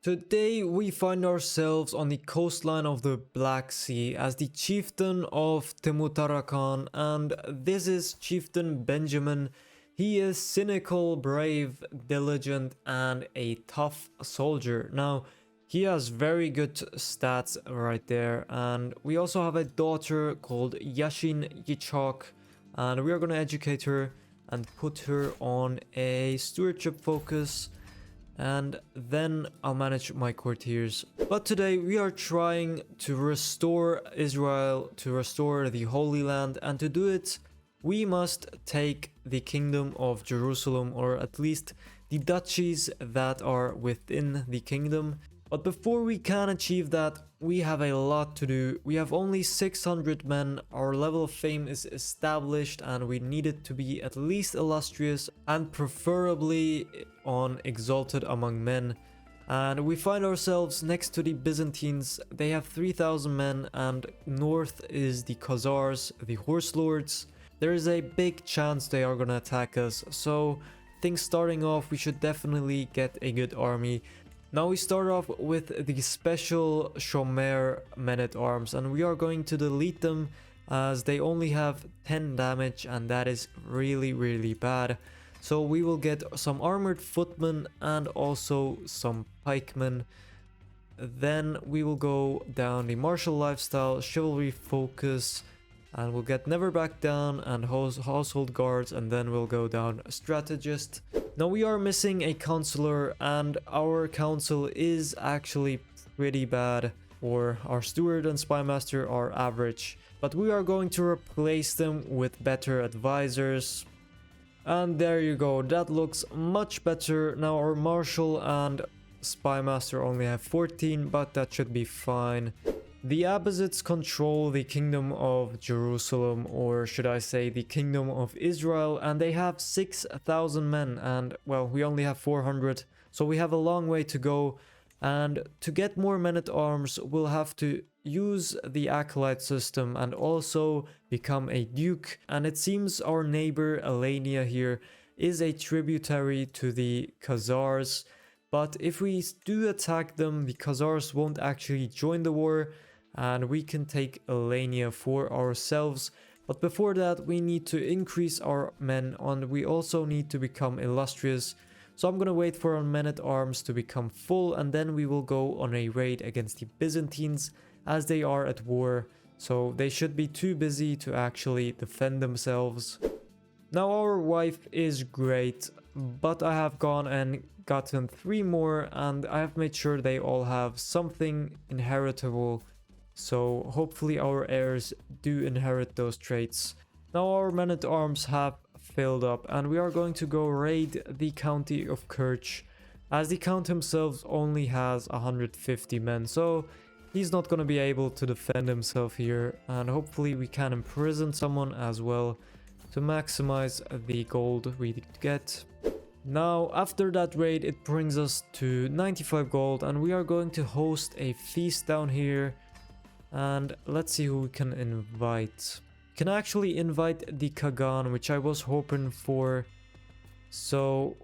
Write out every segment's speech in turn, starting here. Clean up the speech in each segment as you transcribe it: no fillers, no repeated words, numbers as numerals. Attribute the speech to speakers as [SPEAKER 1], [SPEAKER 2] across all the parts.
[SPEAKER 1] Today we find ourselves on the coastline of the Black Sea as the chieftain of Temutarakan, and this is Chieftain Benjamin. He is cynical, brave, diligent, and a tough soldier. Now, he has very good stats right there, and we also have a daughter called Yashin Yichok, and we are going to educate her and put her on a stewardship focus, and then I'll manage my courtiers. But today we are trying to restore Israel, to restore the Holy Land, and to do it we must take the kingdom of Jerusalem, or at least the duchies that are within the kingdom. But before we can achieve that, we have a lot to do. We have only 600 men, our level of fame is established, and we need it to be at least illustrious and preferably on exalted among men. And we find ourselves next to the Byzantines. They have 3,000 men, and north is the Khazars, the horselords. There is a big chance they are gonna attack us, so I think starting off we should definitely get a good army. Now we start off with the special Shomer men-at-arms, and we are going to delete them as they only have 10 damage, and that is really bad. So we will get some armored footmen and also some pikemen. Then we will go down the martial lifestyle, chivalry focus, and we'll get never back down and household guards, and then we'll go down strategist. Now we are missing a counselor, and our council is actually pretty bad, or our steward and spymaster are average, but we are going to replace them with better advisors. And there you go, that looks much better. Now our marshal and spymaster only have 14, but that should be fine. The Abbasids control the kingdom of Jerusalem, or should I say the kingdom of Israel, and they have 6,000 men, and well, we only have 400, so we have a long way to go. And to get more men-at-arms, we'll have to use the acolyte system and also become a duke. And it seems our neighbor Alania here is a tributary to the Khazars, but if we do attack them, the Khazars won't actually join the war, and we can take Alania for ourselves. But before that, we need to increase our men, and we also need to become illustrious. So I'm gonna wait for our men-at-arms to become full, and then we will go on a raid against the Byzantines, as they are at war, so they should be too busy to actually defend themselves. Now our wife is great, but I have gone and gotten 3 more, and I have made sure they all have something inheritable. So hopefully our heirs do inherit those traits. Now our men-at-arms have filled up, and we are going to go raid the county of Kerch, as the count himself only has 150 men, so he's not going to be able to defend himself here, and hopefully we can imprison someone as well to maximize the gold we get. Now after that raid, it brings us to 95 gold, and we are going to host a feast down here. And let's see who we can invite. We can actually invite the Kagan, which I was hoping for. So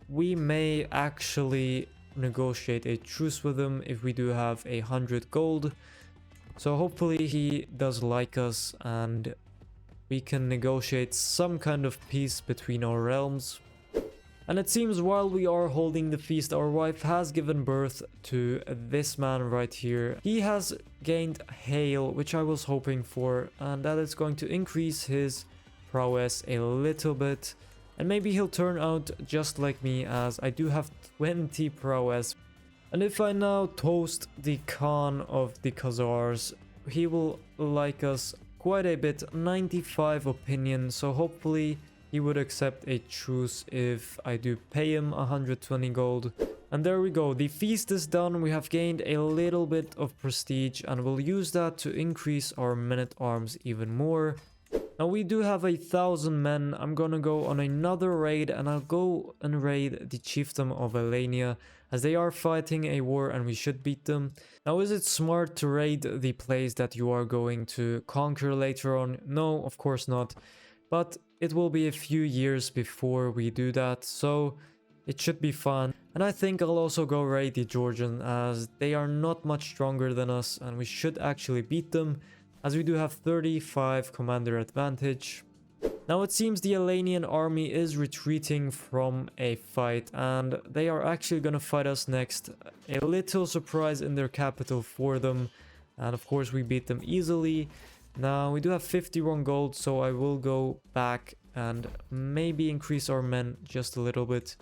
[SPEAKER 1] we may actually negotiate a truce with him if we do have 100 gold. So hopefully he does like us, and we can negotiate some kind of peace between our realms. And it seems while we are holding the feast, our wife has given birth to this man right here. He has gained hail, which I was hoping for, and that is going to increase his prowess a little bit. And maybe he'll turn out just like me, as I do have 20 prowess. And if I now toast the Khan of the Khazars, he will like us quite a bit, 95 opinion, so hopefully he would accept a truce if I do pay him 120 gold. And there we go, the feast is done. We have gained a little bit of prestige, and we'll use that to increase our men-at-arms even more. Now we do have 1,000 men. I'm gonna go on another raid, and I'll go and raid the chiefdom of Alania, as they are fighting a war and we should beat them. Now is it smart to raid the place that you are going to conquer later on? No, of course not. But it will be a few years before we do that, so It should be fun. And I think I'll also go raid the Georgian, as they are not much stronger than us and we should actually beat them, as we do have 35 commander advantage. Now it seems the Alanian army is retreating from a fight and they are actually gonna fight us next. A little surprise in their capital for them, and of course we beat them easily. Now we do have 51 gold, so I will go back and maybe increase our men just a little bit.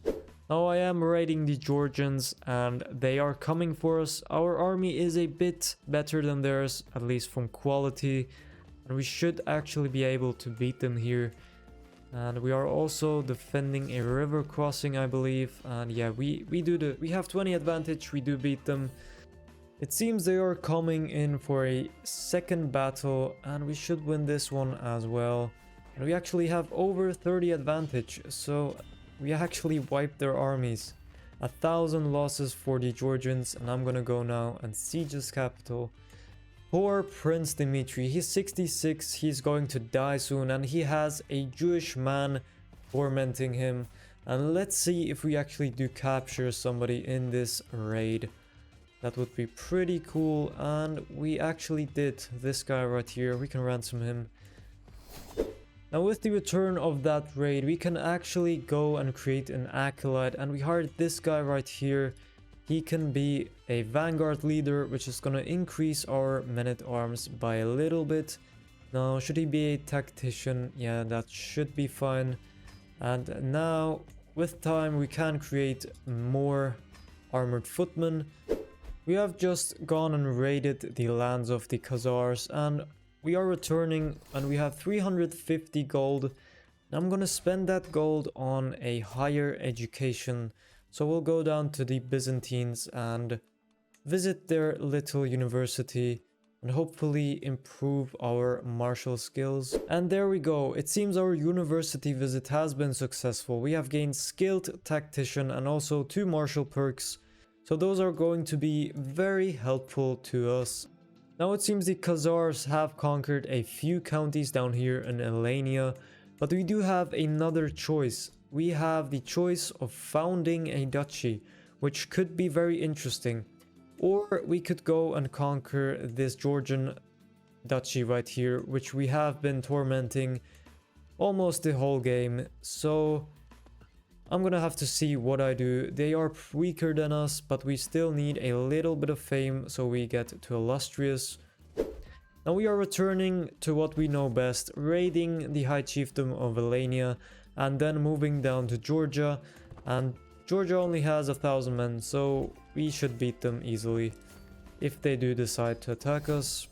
[SPEAKER 1] Now I am raiding the Georgians and they are coming for us. Our army is a bit better than theirs, at least from quality, and we should actually be able to beat them here. And we are also defending a river crossing, I believe, and yeah, we have 20 advantage, we do beat them. It seems they are coming in for a second battle and we should win this one as well. And we actually have over 30 advantage, so we actually wiped their armies. 1,000 losses for the Georgians, and I'm gonna go now and siege his capital. Poor Prince Dmitri, he's 66, he's going to die soon, and he has a Jewish man tormenting him. And let's see if we actually do capture somebody in this raid. That would be pretty cool, and we actually did. This guy right here, we can ransom him. Now with the return of that raid, we can actually go and create an acolyte, and we hired this guy right here. He can be a vanguard leader, which is going to increase our men-at-arms by a little bit. Now should he be a tactician? Yeah, that should be fine. And now with time we can create more armored footmen. We have just gone and raided the lands of the Khazars, and we are returning and we have 350 gold. I'm gonna spend that gold on a higher education, so we'll go down to the Byzantines and visit their little university and hopefully improve our martial skills. And there we go, it seems our university visit has been successful. We have gained skilled tactician and also 2 martial perks, so those are going to be very helpful to us. Now it seems the Khazars have conquered a few counties down here in Alania, but we do have another choice. We have the choice of founding a duchy, which could be very interesting. Or we could go and conquer this Georgian duchy right here, which we have been tormenting almost the whole game. So I'm gonna have to see what I do. They are weaker than us, but we still need a little bit of fame so we get to illustrious. Now we are returning to what we know best, raiding the High Chiefdom of Alania and then moving down to Georgia. And Georgia only has 1,000 men, so we should beat them easily if they do decide to attack us.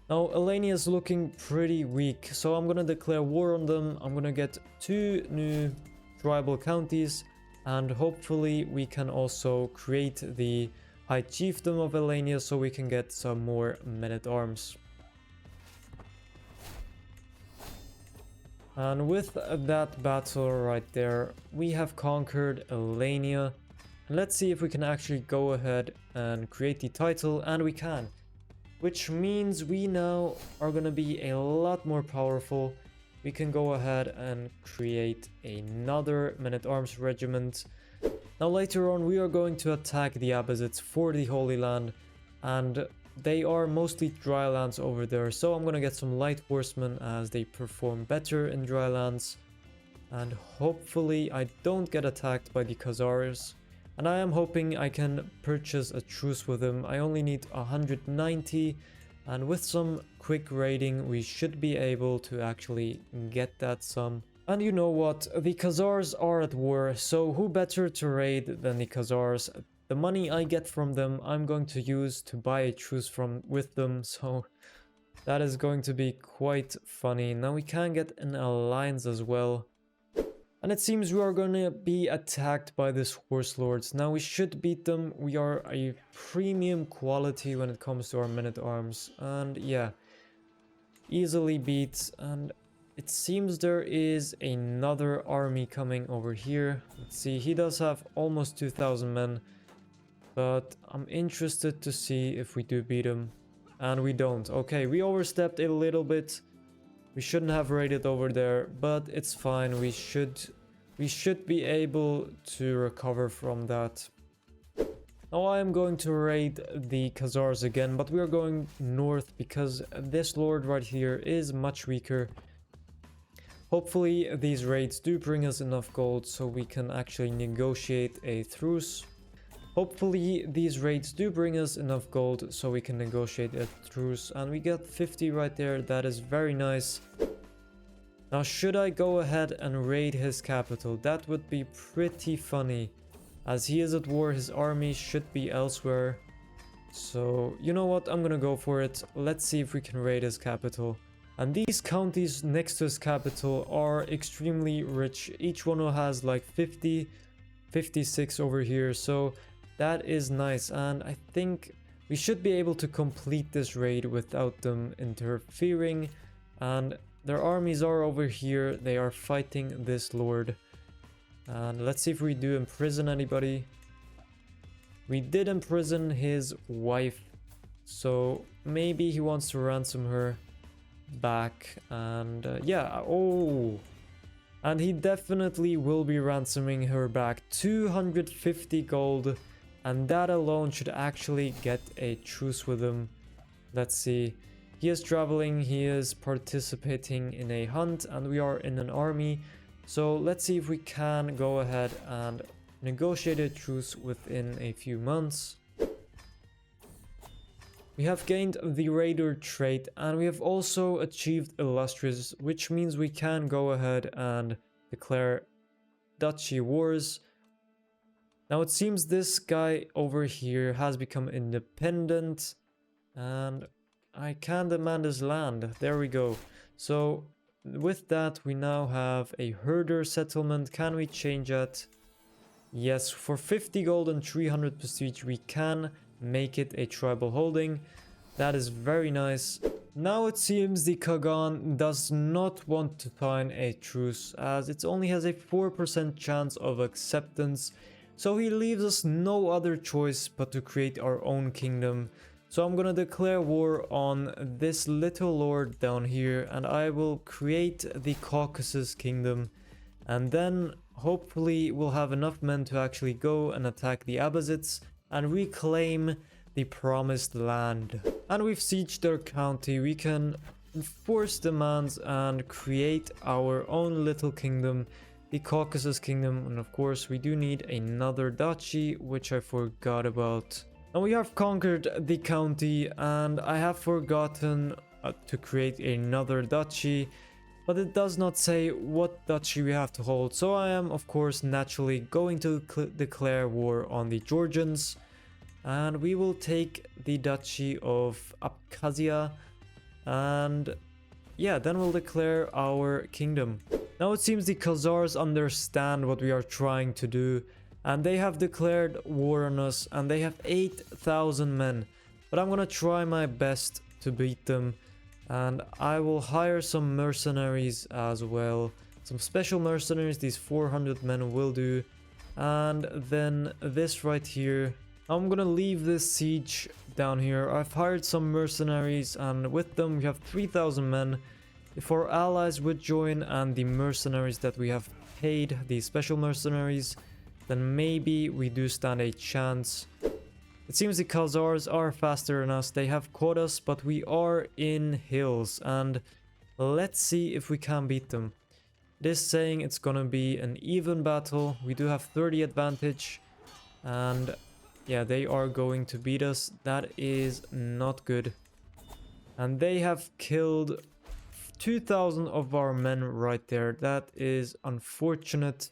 [SPEAKER 1] Now Alania is looking pretty weak, so I'm gonna declare war on them. I'm gonna get 2 new tribal counties, and hopefully we can also create the High Chiefdom of Alania so we can get some more men-at-arms. And with that battle right there, we have conquered Alania. Let's see if we can actually go ahead and create the title, and we can. Which means we now are gonna be a lot more powerful. We can go ahead and create another men-at-arms regiment. Now later on we are going to attack the Abbasids for the Holy Land, and they are mostly dry lands over there, so I'm gonna get some light horsemen as they perform better in dry lands. And hopefully I don't get attacked by the Khazars. And I am hoping I can purchase a truce with them. I only need 190. And with some quick raiding, we should be able to actually get that sum. And you know what? The Khazars are at war, so who better to raid than the Khazars? The money I get from them, I'm going to use to buy a truce with them, so that is going to be quite funny. Now we can get an alliance as well. And it seems we are going to be attacked by this horselords. Now we should beat them. We are a premium quality when it comes to our men-at-arms. And yeah, easily beat. And it seems there is another army coming over here. Let's see, he does have almost 2,000 men. But I'm interested to see if we do beat him. And we don't. Okay, we overstepped a little bit. We shouldn't have raided over there, but it's fine. We should we should be able to recover from that. Now I am going to raid the Khazars again, but we are going north because this lord right here is much weaker. Hopefully these raids do bring us enough gold so we can actually negotiate a truce. Hopefully these raids do bring us enough gold so we can negotiate a truce, and we got 50 right there. That is very nice. Now should I go ahead and raid his capital? That would be pretty funny. As he is at war, his army should be elsewhere. So you know what, I'm gonna go for it. Let's see if we can raid his capital. And these counties next to his capital are extremely rich. Each one has like 50, 56 over here. So that is nice. And I think we should be able to complete this raid without them interfering. And their armies are over here. They are fighting this lord. And let's see if we do imprison anybody. We did imprison his wife. So maybe he wants to ransom her back. And yeah, oh, and he definitely will be ransoming her back. 250 gold, and that alone should actually get a truce with him. Let's see, he is traveling, he is participating in a hunt, and we are in an army. So let's see if we can go ahead and negotiate a truce within a few months. We have gained the Raider trait, and we have also achieved Illustrious, which means we can go ahead and declare Duchy wars. Now it seems this guy over here has become independent, and I can demand his land. There we go. So with that, we now have a herder settlement. Can we change that? Yes, for 50 gold and 300 prestige, we can make it a tribal holding. That is very nice. Now it seems the Khagan does not want to sign a truce, as it only has a 4% chance of acceptance. So he leaves us no other choice but to create our own kingdom. So I'm gonna declare war on this little lord down here, and I will create the Caucasus kingdom. And then hopefully we'll have enough men to actually go and attack the Abbasids and reclaim the promised land. And we've sieged their county. We can enforce demands and create our own little kingdom, the Caucasus kingdom. And of course we do need another duchy, which I forgot about. And we have conquered the county, and I have forgotten to create another duchy, but it does not say what duchy we have to hold. So I am of course naturally going to declare war on the Georgians. And we will take the duchy of Abkhazia, and yeah, then we'll declare our kingdom. Now it seems the Khazars understand what we are trying to do, and they have declared war on us, and they have 8,000 men. But I'm gonna try my best to beat them, and I will hire some mercenaries as well. Some special mercenaries, these 400 men will do. And then this right here, I'm gonna leave this siege down here. I've hired some mercenaries, and with them we have 3,000 men. If our allies would join and the mercenaries that we have paid, the special mercenaries, then maybe we do stand a chance. It seems the Khazars are faster than us. They have caught us, but we are in hills, and let's see if we can beat them. It is saying it's gonna be an even battle. We do have 30 advantage, and yeah, they are going to beat us. That is not good. And they have killed 2,000 of our men right there. That is unfortunate.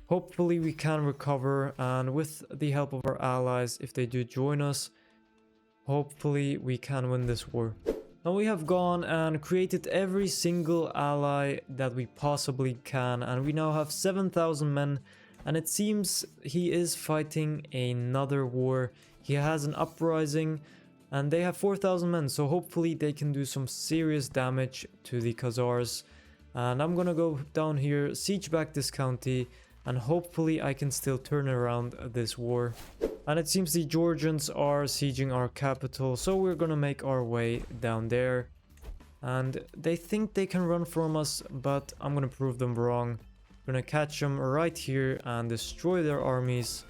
[SPEAKER 1] Hopefully we can recover, and with the help of our allies, if they do join us, hopefully we can win this war. Now we have gone and created every single ally that we possibly can, and we now have 7,000 men. And it seems he is fighting another war. He has an uprising, and they have 4,000 men. So hopefully they can do some serious damage to the Khazars. And I'm gonna go down here, siege back this county, and hopefully I can still turn around this war. And it seems the Georgians are sieging our capital, so we're gonna make our way down there. And they think they can run from us, but I'm gonna prove them wrong. We're gonna catch them right here and destroy their armies.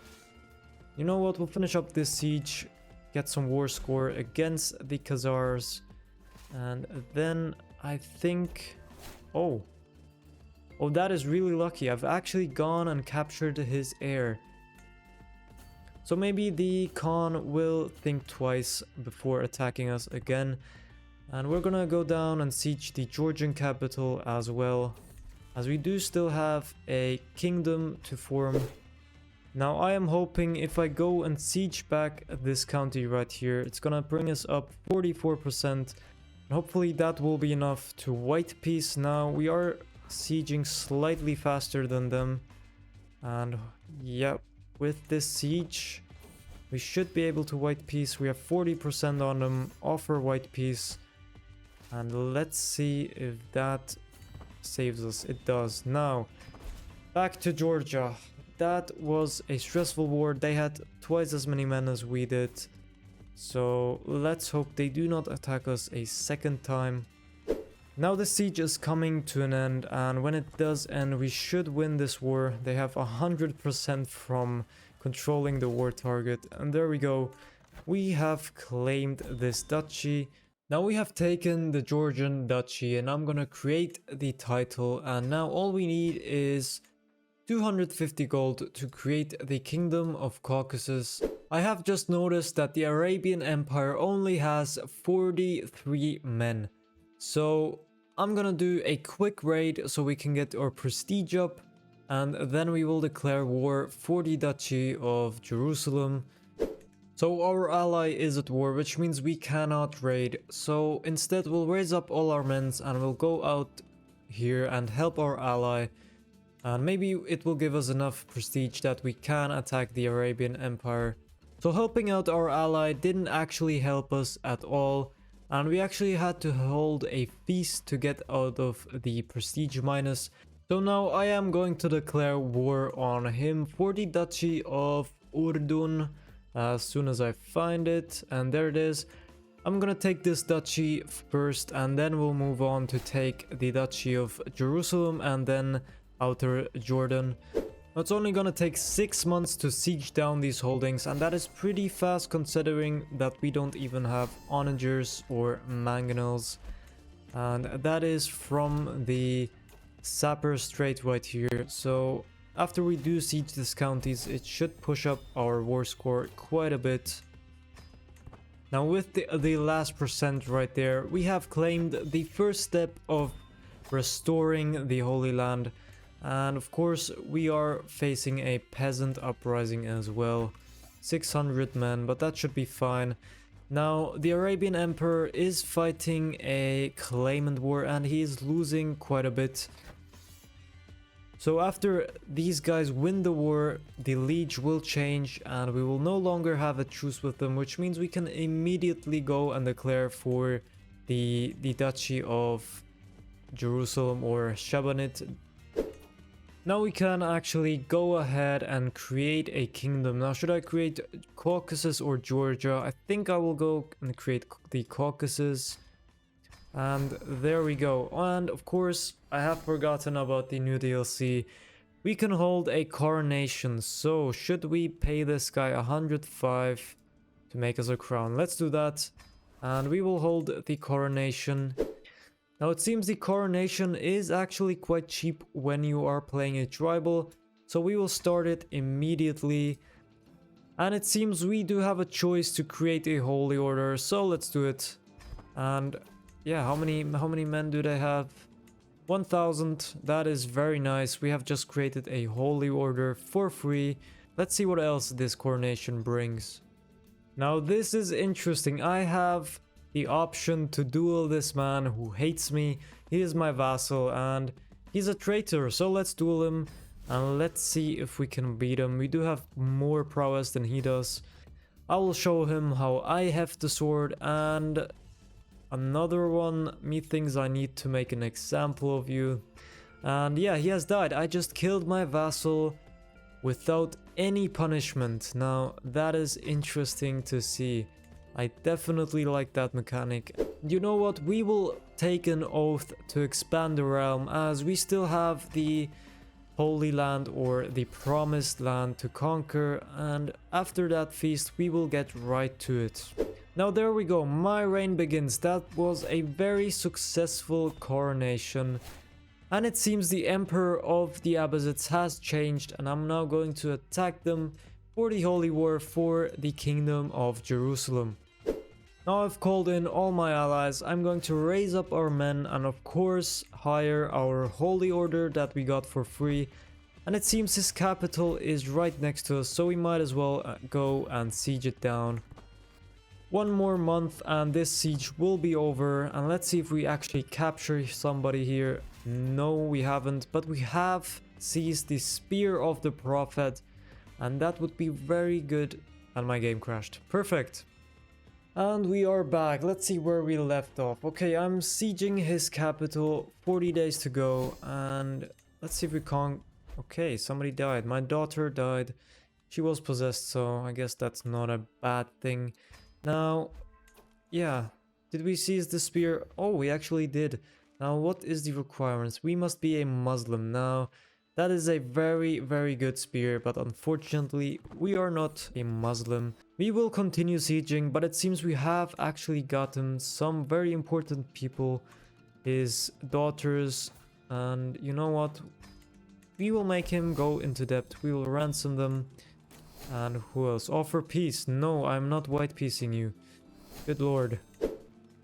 [SPEAKER 1] You know what? We'll finish up this siege, get some war score against the Khazars, and then I think... Oh, that is really lucky. I've actually gone and captured his heir. So maybe the Khan will think twice before attacking us again. And we're gonna go down and siege the Georgian capital as well, as we do still have a kingdom to form. Now I am hoping if I go and siege back this county right here, it's gonna bring us up 44%. Hopefully that will be enough to white peace. Now we are sieging slightly faster than them. And yeah, with this siege, we should be able to white peace. We have 40% on them, offer white peace. And let's see if that saves us. It does. Now, back to Georgia. That was a stressful war. They had twice as many men as we did. So let's hope they do not attack us a second time. Now the siege is coming to an end, and when it does end, we should win this war. They have 100% from controlling the war target. And there we go. We have claimed this duchy. Now we have taken the Georgian duchy, and I'm gonna create the title, and now all we need is 250 gold to create the Kingdom of Caucasus. I have just noticed that the Arabian Empire only has 43 men. So I'm gonna do a quick raid so we can get our prestige up, and then we will declare war for the Duchy of Jerusalem. So our ally is at war, which means we cannot raid. So instead we'll raise up all our men and we'll go out here and help our ally. And maybe it will give us enough prestige that we can attack the Arabian Empire. So helping out our ally didn't actually help us at all. And we actually had to hold a feast to get out of the prestige minus. So now I am going to declare war on him for the Duchy of Urdun. As soon as I find it, and there it is. I'm gonna take this duchy first, and then we'll move on to take the Duchy of Jerusalem and then Outer Jordan. It's only gonna take 6 months to siege down these holdings, and that is pretty fast considering that we don't even have onagers or mangonels. And that is from the Sapper Strait right here. So after we do siege these counties, it should push up our war score quite a bit. Now with the last percent right there, we have claimed the first step of restoring the Holy Land. And of course, we are facing a peasant uprising as well. 600 men, but that should be fine. Now, the Arabian Emperor is fighting a claimant war, and he is losing quite a bit. So after these guys win the war, the liege will change and we will no longer have a truce with them, which means we can immediately go and declare for the Duchy of Jerusalem or Shabanit. Now we can actually go ahead and create a kingdom. Now should I create Caucasus or Georgia? I think I will go and create the Caucasus. And there we go. And of course, I have forgotten about the new DLC. We can hold a coronation. So should we pay this guy 105 to make us a crown? Let's do that. And we will hold the coronation. Now it seems the coronation is actually quite cheap when you are playing a tribal. So we will start it immediately. And it seems we do have a choice to create a holy order. So let's do it. And yeah, how many men do they have? 1000. That is very nice. We have just created a holy order for free. Let's see what else this coronation brings. Now this is interesting. I have the option to duel this man who hates me. He is my vassal and he's a traitor. So let's duel him and let's see if we can beat him. We do have more prowess than he does. I will show him how I have the sword. And another one, methinks I need to make an example of you. And yeah, he has died. I just killed my vassal without any punishment. Now that is interesting to see. I definitely like that mechanic. You know what? We will take an oath to expand the realm, as we still have the Holy Land or the Promised Land to conquer, and after that feast we will get right to it. Now there we go, my reign begins. That was a very successful coronation, and it seems the Emperor of the Abbasids has changed, and I'm now going to attack them for the Holy War for the Kingdom of Jerusalem. Now I've called in all my allies. I'm going to raise up our men and of course hire our Holy Order that we got for free. And it seems his capital is right next to us, so we might as well go and siege it down. One more month and this siege will be over, and let's see if we actually capture somebody here. No, we haven't, but we have seized the Spear of the Prophet, and that would be very good. And my game crashed. Perfect. And we are back. Let's see where we left off. Okay, I'm sieging his capital. 40 days to go. And let's see if we can't... Okay, somebody died. My daughter died. She was possessed, so I guess that's not a bad thing. Now, yeah. Did we seize the spear? Oh, we actually did. Now, what is the requirements? We must be a Muslim. Now, that is a very, very good spear, but unfortunately, we are not a Muslim. We will continue sieging, but it seems we have actually gotten some very important people, his daughters, and you know what? We will make him go into debt. We will ransom them. And who else? Offer peace. No, I'm not white piecing you. Good lord.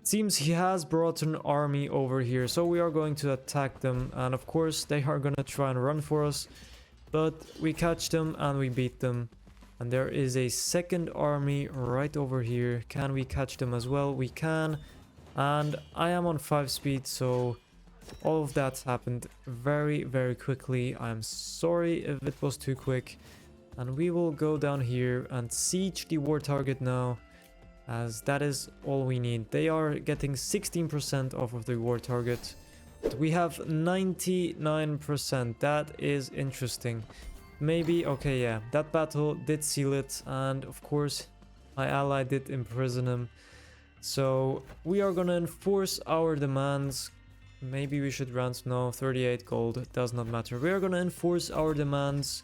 [SPEAKER 1] Seems he has brought an army over here, so we are going to attack them, and of course they are gonna try and run for us, but we catch them and we beat them. And there is a second army right over here. Can we catch them as well? We can. And I am on 5 speed, so all of that happened very, very quickly. I'm sorry if it was too quick. And we will go down here and siege the war target now, as that is all we need. They are getting 16% off of the war target. We have 99%. That is interesting. Maybe, okay, yeah, that battle did seal it, and of course my ally did imprison him. So we are gonna enforce our demands. Maybe we should ransom. No, 38 gold, it does not matter. We are gonna enforce our demands,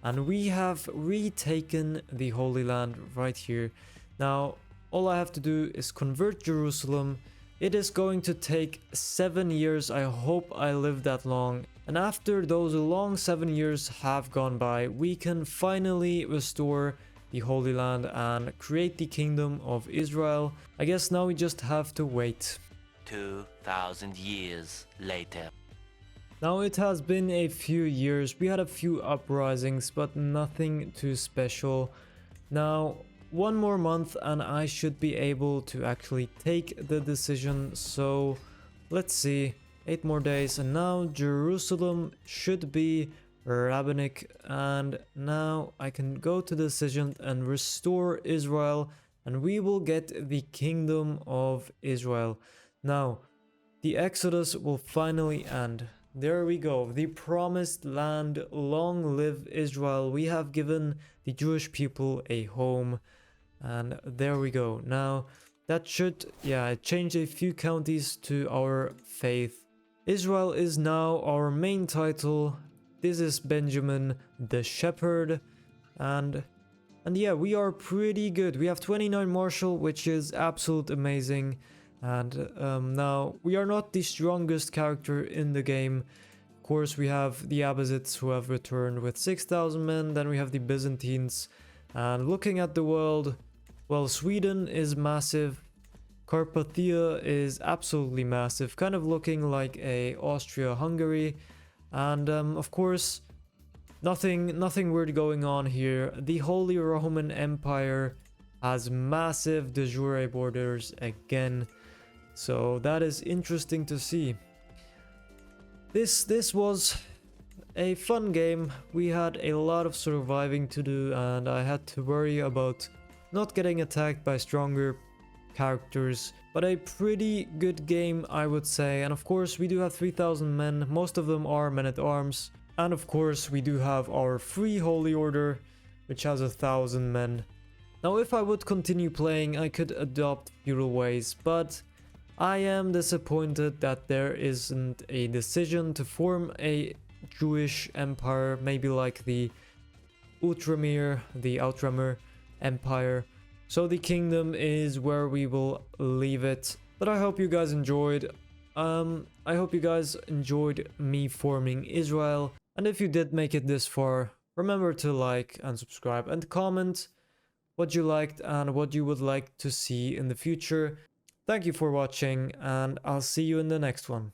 [SPEAKER 1] and we have retaken the Holy Land right here. Now all I have to do is convert Jerusalem. It is going to take 7 years. I hope I live that long. And after those long 7 years have gone by, we can finally restore the Holy Land and create the Kingdom of Israel. I guess now we just have to wait.
[SPEAKER 2] 2,000 years later.
[SPEAKER 1] Now it has been a few years. We had a few uprisings, but nothing too special. Now, one more month and I should be able to actually take the decision. So let's see, 8 more days and now Jerusalem should be rabbinic, and now I can go to decision and restore Israel, and we will get the Kingdom of Israel. Now the Exodus will finally end. There we go, the Promised Land. Long live Israel. We have given the Jewish people a home. And there we go. Now that should, yeah, change a few counties to our faith. Israel is now our main title. This is Benjamin the Shepherd, and yeah, we are pretty good. We have 29 martial, which is absolute amazing. And now we are not the strongest character in the game. Of course, we have the Abbasids who have returned with 6,000 men. Then we have the Byzantines. And looking at the world, well, Sweden is massive. Carpathia is absolutely massive, kind of looking like a Austria-Hungary. And of course, nothing weird going on here. The Holy Roman Empire has massive de jure borders again. So that is interesting to see. This was a fun game. We had a lot of surviving to do, and I had to worry about not getting attacked by stronger characters, but a pretty good game, I would say. And of course we do have 3,000 men, most of them are men-at-arms, and of course we do have our free Holy Order, which has 1,000 men. Now if I would continue playing, I could adopt feudal ways, but I am disappointed that there isn't a decision to form a Jewish empire, maybe like the Outremer Empire. So the kingdom is where we will leave it. But I hope you guys enjoyed. I hope you guys enjoyed me forming Israel. And if you did make it this far, remember to like and subscribe and comment what you liked and what you would like to see in the future. Thank you for watching, and I'll see you in the next one.